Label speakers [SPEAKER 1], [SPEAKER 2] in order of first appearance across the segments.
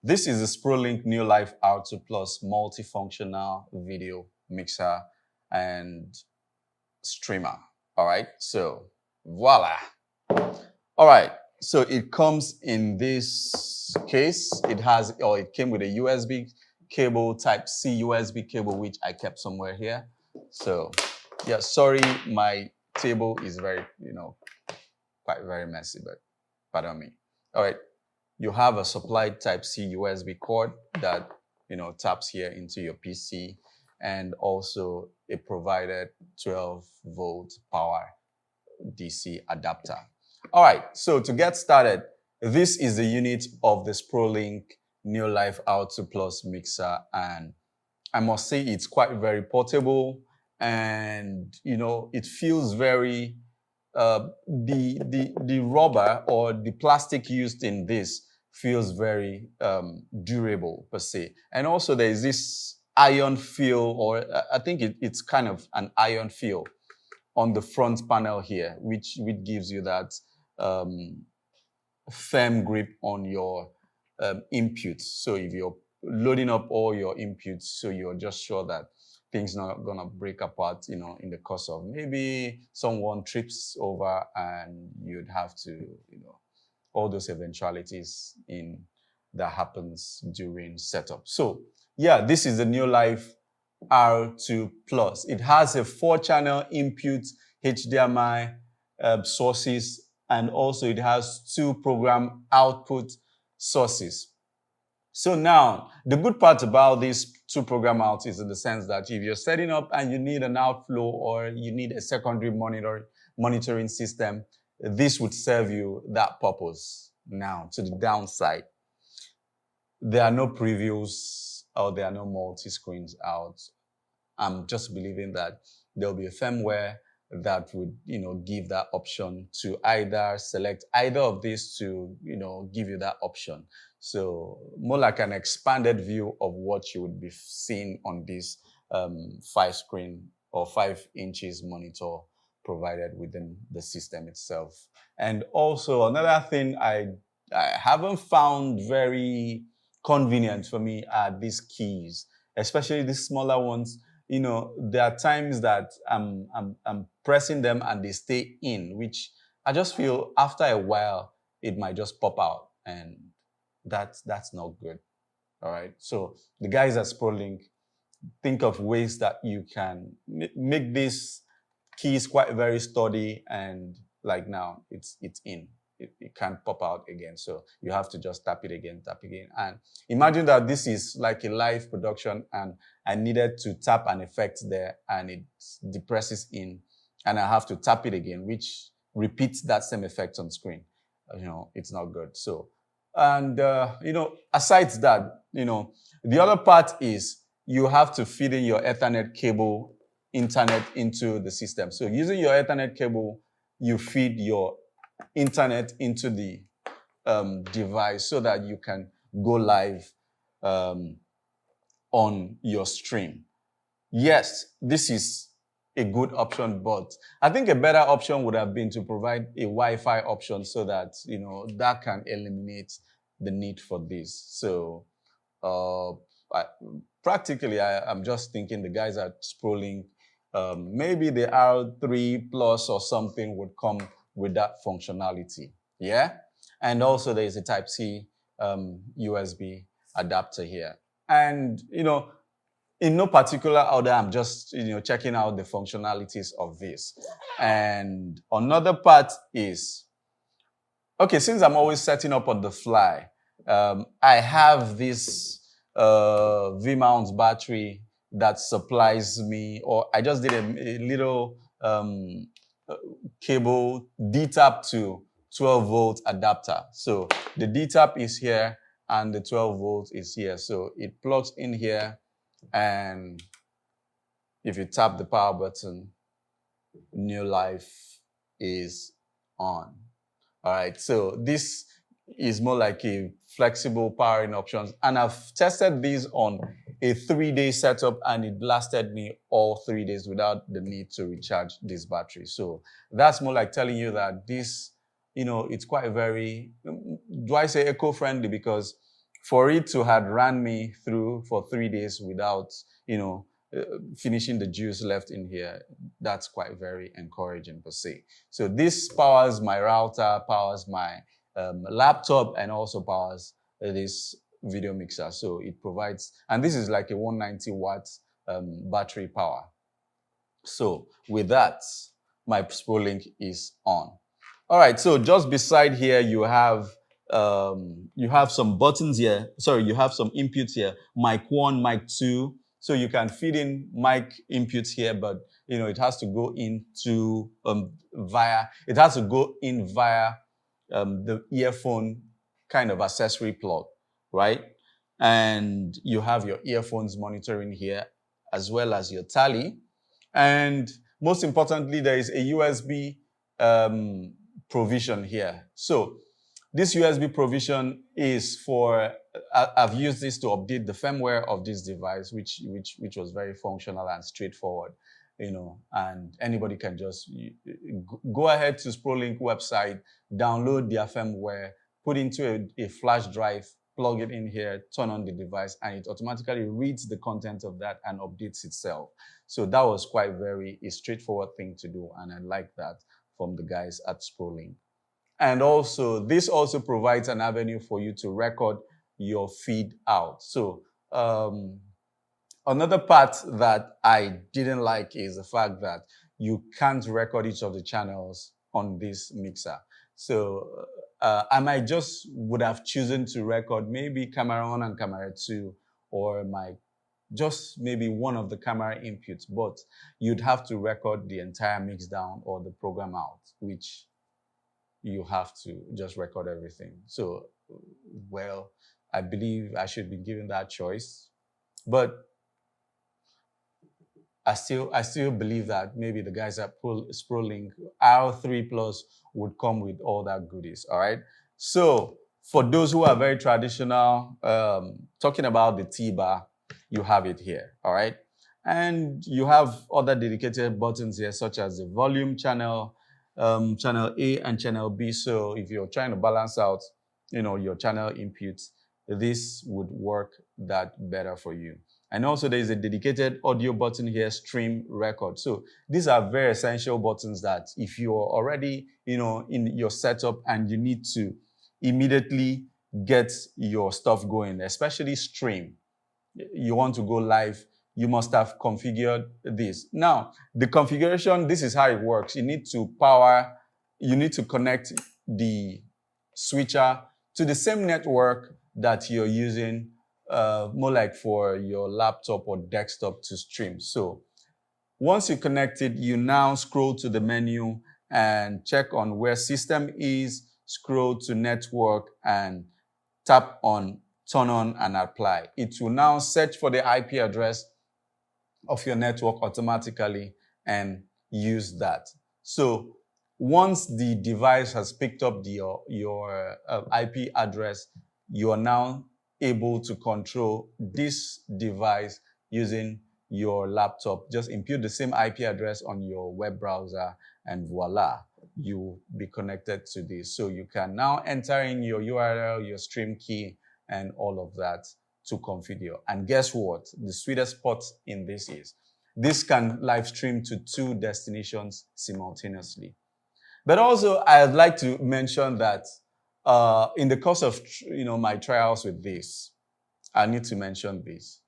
[SPEAKER 1] This is the SPROLINK NEOLIVE R2 Plus multifunctional video mixer and streamer. All right, so voila. All right, so it comes in this case. It came with a USB cable, type C USB cable, which I kept somewhere here. So yeah, sorry, my table is very, quite very messy, but pardon me. All right, you have a supplied type C USB cord that, taps here into your PC, and also a provided 12-volt power DC adapter. All right, so to get started, this is the unit of the SPROLINK NEOLIVE R2 Plus mixer, and I must say it's quite very portable, and it feels very the rubber or the plastic used in this feels very durable per se, and also there is this iron feel, or I think it's kind of an iron feel on the front panel here, which gives you that firm grip on your inputs. So if you're loading up all your inputs, so you're just sure that things not gonna break apart, in the course of maybe someone trips over and you'd have to, all those eventualities that happens during setup. So yeah, this is the NEOLIVE R2 Plus. It has a 4-channel input HDMI sources, and also it has 2 program output sources. So now, the good part about these 2 program outs is in the sense that if you're setting up and you need an outflow or you need a secondary monitoring system, this would serve you that purpose. Now, to the downside, there are no previews or there are no multi-screens out. I'm just believing that there'll be a firmware that would, give that option to either select either of these to, give you that option. So more like an expanded view of what you would be seeing on this 5-screen or 5 inches monitor provided within the system itself. And also another thing I haven't found very convenient for me are these keys, especially these smaller ones. There are times that I'm pressing them and they stay in, which I just feel after a while it might just pop out, and that's not good. All right. So the guys at SPROLINK think of ways that you can make these keys quite very sturdy, and like now it's in. It can't pop out again. So you have to just tap it again. And imagine that this is like a live production and I needed to tap an effect there and it depresses in and I have to tap it again, which repeats that same effect on screen. It's not good. So, and, aside that, the other part is you have to feed in your Ethernet cable internet into the system. So using your Ethernet cable, you feed your internet into the device so that you can go live on your stream. Yes, this is a good option, but I think a better option would have been to provide a Wi-Fi option so that, that can eliminate the need for this. So I'm just thinking the guys at SPROLINK, maybe the R3 Plus or something would come with that functionality. Yeah. And also there is a type C USB adapter here. And, in no particular order, I'm just, checking out the functionalities of this. And another part is, okay, since I'm always setting up on the fly, I have this V-mount battery that supplies me, or I just did a little cable D-tap to 12-volt adapter. So the D-tap is here and the 12-volt is here. So it plugs in here, and if you tap the power button, NEOLIVE is on. All right, so this is more like a flexible powering options, and I've tested these on a 3-day setup and it lasted me all 3 days without the need to recharge this battery. So that's more like telling you that this, it's quite very, do I say eco-friendly? Because for it to had ran me through for 3 days without, finishing the juice left in here, that's quite very encouraging per se. So this powers my router, powers my laptop, and also powers this video mixer. So it provides, and this is like a 190 watts battery power. So with that, my SPROLINK is on. All right, so just beside here, you have some buttons here. Sorry, you have some inputs here. Mic 1, mic 2. So you can feed in mic inputs here, but it has to go into via the earphone kind of accessory plug, right? And you have your earphones monitoring here, as well as your tally. And most importantly, there is a USB provision here. So this USB provision is for, I've used this to update the firmware of this device, which was very functional and straightforward, and anybody can just go ahead to SPROLINK website, download their firmware, put into a flash drive, plug it in here, turn on the device, and it automatically reads the content of that and updates itself. So that was quite a straightforward thing to do, and I like that from the guys at SPROLINK. And also, this also provides an avenue for you to record your feed out. So another part that I didn't like is the fact that you can't record each of the channels on this mixer. So I might would have chosen to record maybe camera 1 and camera 2, or just maybe one of the camera inputs, but you'd have to record the entire mix down or the program out, which you have to just record everything. So, well, I believe I should be given that choice, but I still believe that maybe the guys at SPROLINK R3 Plus would come with all that goodies. All right. So for those who are very traditional, talking about the T-bar, you have it here. All right. And you have other dedicated buttons here, such as the volume channel, channel A and channel B. So if you're trying to balance out, your channel inputs, this would work that better for you. And also there is a dedicated audio button here, stream record. So these are very essential buttons that if you're already, in your setup and you need to immediately get your stuff going, especially stream, you want to go live, you must have configured this. Now, the configuration, this is how it works. You need to connect the switcher to the same network that you're using, more like for your laptop or desktop to stream. So once you connect it, you now scroll to the menu and check on where system is, scroll to network and tap on turn on and apply. It will now search for the IP address of your network automatically and use that. So once the device has picked up your IP address, you are now able to control this device using your laptop. Just input the same IP address on your web browser and voila, you'll be connected to this. So you can now enter in your URL, your stream key, and all of that to configure. And guess what? The sweetest spot in this is this can live stream to 2 destinations simultaneously. But also, I'd like to mention that in the course of my trials with this, I need to mention this.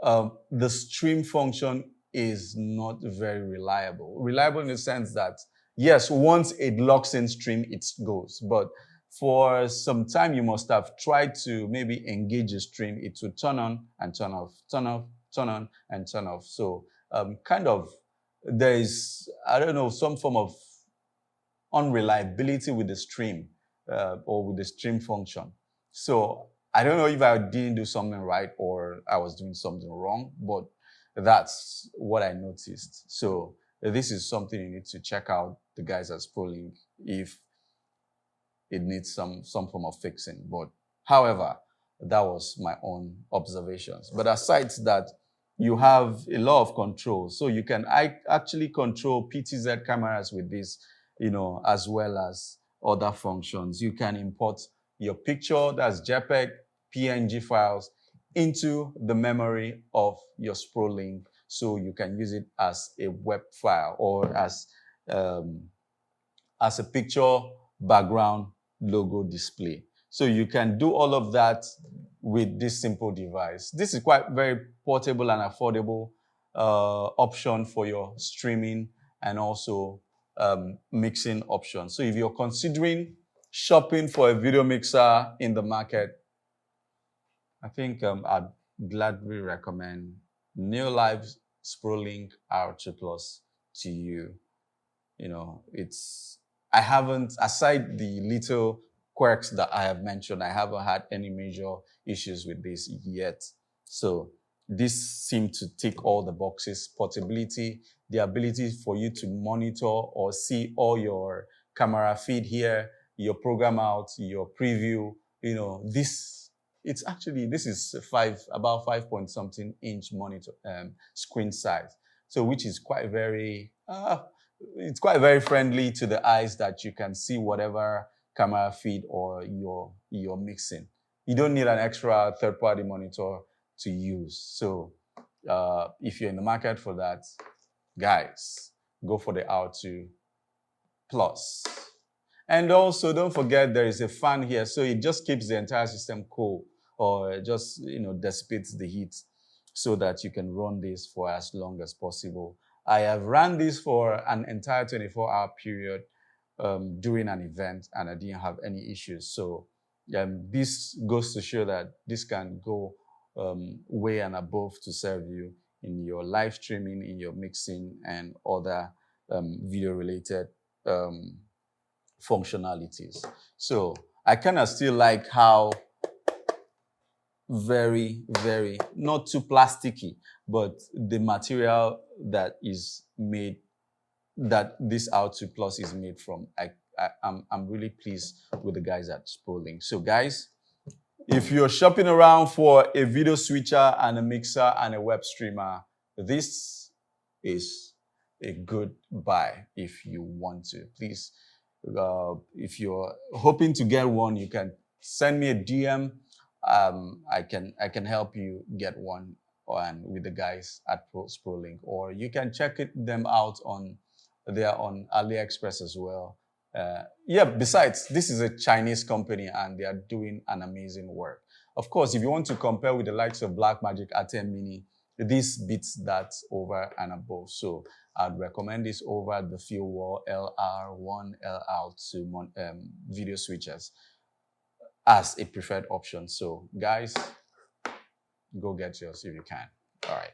[SPEAKER 1] The stream function is not very reliable. Reliable in the sense that, yes, once it locks in stream, it goes. But for some time, you must have tried to maybe engage the stream. It will turn on and turn off, turn off, turn on and turn off. So there is, I don't know, some form of unreliability with the stream or with the stream function. So I don't know if I didn't do something right or I was doing something wrong, but that's what I noticed. So this is something you need to check out, the guys at SPROLINK, if it needs some form of fixing. But however, that was my own observations. But aside that, you have a lot of control. So you can actually control PTZ cameras with this, as well as other functions. You can import your picture, that's JPEG, PNG files into the memory of your SPROLINK, so you can use it as a web file or as a picture background logo display. So you can do all of that with this simple device. This is quite very portable and affordable option for your streaming and also mixing options. So if you're considering shopping for a video mixer in the market, I think I'd gladly recommend NEOLIVE SPROLINK R2 Plus to you. You know, I haven't, aside the little quirks that I have mentioned, I haven't had any major issues with this yet. So this seemed to tick all the boxes: portability, the ability for you to monitor or see all your camera feed here, your program out, your preview. You know, this is about 5 point something inch monitor screen size. So which is quite very it's quite very friendly to the eyes, that you can see whatever camera feed or you're mixing. You don't need an extra third-party monitor to use. So if you're in the market for that, guys, go for the R2 Plus. And also, don't forget there is a fan here, so it just keeps the entire system cool, or just dissipates the heat, so that you can run this for as long as possible. I have ran this for an entire 24-hour period during an event, and I didn't have any issues. So this goes to show that this can go way and above to serve you in your live streaming, in your mixing, and other video-related functionalities. So I kind of still like how very, very, not too plasticky, but the material that is made, that this R2 Plus is made from, I'm really pleased with the guys at SPROLINK. So guys, if you're shopping around for a video switcher and a mixer and a web streamer, this is a good buy if you want to. Please, if you're hoping to get one, you can send me a DM. I can help you get one with the guys at SPROLINK, or you can check them out they are on AliExpress as well. Besides, this is a Chinese company and they are doing an amazing work. Of course, if you want to compare with the likes of Blackmagic Atem Mini, this beats that over and above. So I'd recommend this over the Fieldwall LR1, LR2 video switchers as a preferred option. So guys, go get yours if you can. All right.